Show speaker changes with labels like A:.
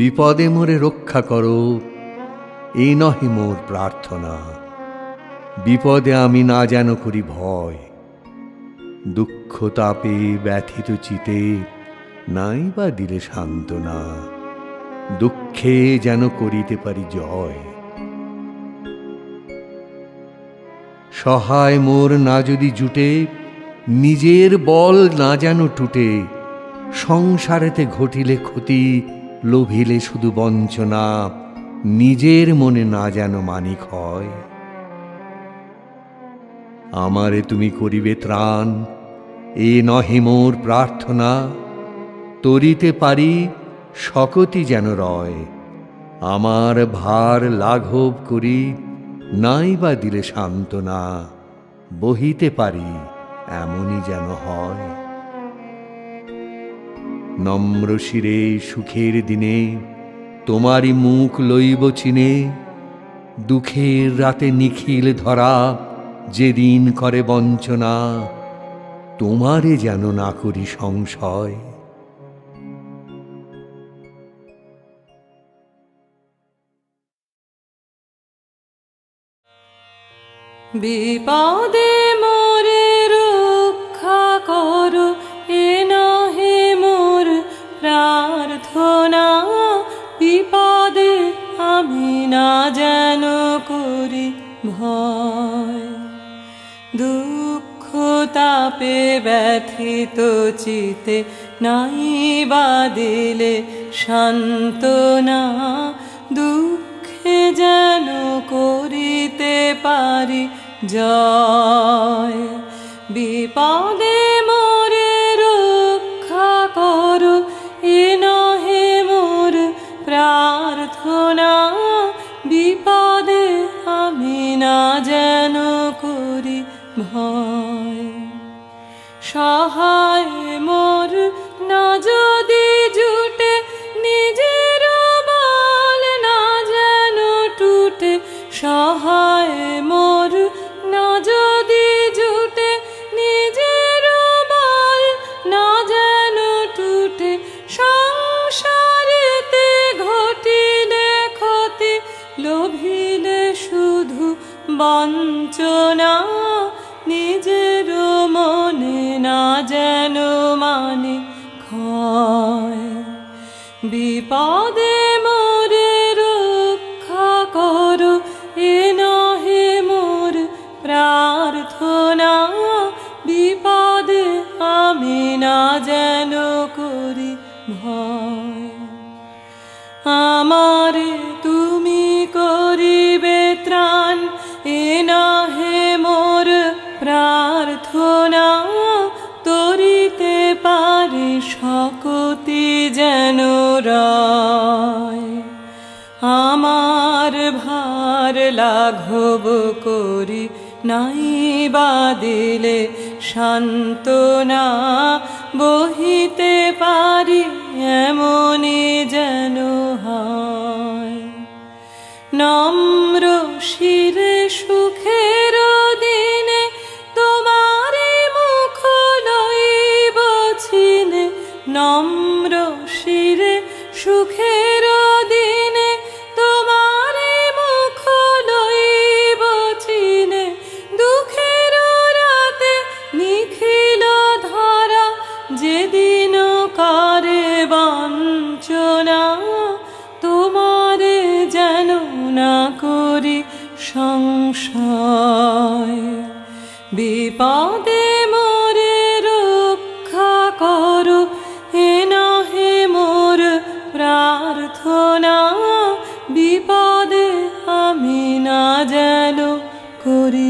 A: বিপদে মোরে রক্ষা করো, এই নহে মোর প্রার্থনা। বিপদে আমি না যেন করি ভয়, দুঃখ তাপে ব্যথিত চিতে নাই বা দিলে সান্ত্বনা। দুঃখে যেন করিতে পারি জয়। সহায় মোর না যদি জুটে, নিজের বল না যেন টুটে। সংসারেতে ঘটিলে ক্ষতি, লোভিলে শুধু বঞ্চনা। নিজের মনে না যেন মানিক হয়। আমারে তুমি করিবে ত্রাণ, এ নহে মোর প্রার্থনা। তরিতে পারি শকতি যেন রয়, আমার ভার লাঘব করি নাই বা দিলে সান্ত্বনা। বহিতে পারি এমনই যেন হয়। নম্র শিরে সুখের দিনে তোমারই মুখ লইব চিনে। দুঃখের রাতে নিখিল ধরা যেদিন করে বঞ্চনা, তোমারে যেন না করি সংশয়।
B: বিপদে মোরে রক্ষা করো, এ নহে মোর প্রার্থনা। বিপদে আমি না যেন করি ভয়, দুঃখ তাপে ব্যথিত চিতে নাই বা দিলে সান্ত্বনা। দুঃখে যেন করিতে পারি জয়। বিপদে মোরে রক্ষা করো, এ নহে মোর প্রার্থনা। বিপদে আমি না যেন করি ভয়, সহায় মোর না যদি জুটে। নিজের বল না যেন টুটে, সহায় মোর না যদি জুটে। নিজের বল না যেন টুটে, সংসারেতে ঘটিলে ক্ষতি, লোভিলে শুধু বঞ্চনা। নিজের মনে না যেন মানে ক্ষয়, বিপদে মোরে রক্ষা করো, এ নহে মোর প্রার্থনা। বিপদে আমি না যেন করি ভয়, আমারে তুমি করিবে ত্রাণ, এ নহে মোর প্রার্থনা। তরিতে পারি শকতি যেন রয়, আমার ভার লাঘব করি নাই বা দিলে সান্ত্বনা। বহিতে পারি এমনই যেন হয়, নম্র শিরে সুখের দিনে তোমারে মুখ লইব চিনে। নম্র শিরে সুখের দিনে তোমারে মুখ লইব চিনে। দুঃখের রাতে নিখিল ধরা যেদিন করে বঞ্চনা। তোমারে যেন না করি সংশয়, বিপদে মোরে রক্ষা করো, এ নহে মোর প্রার্থনা। বিপদে আমি না যেন করি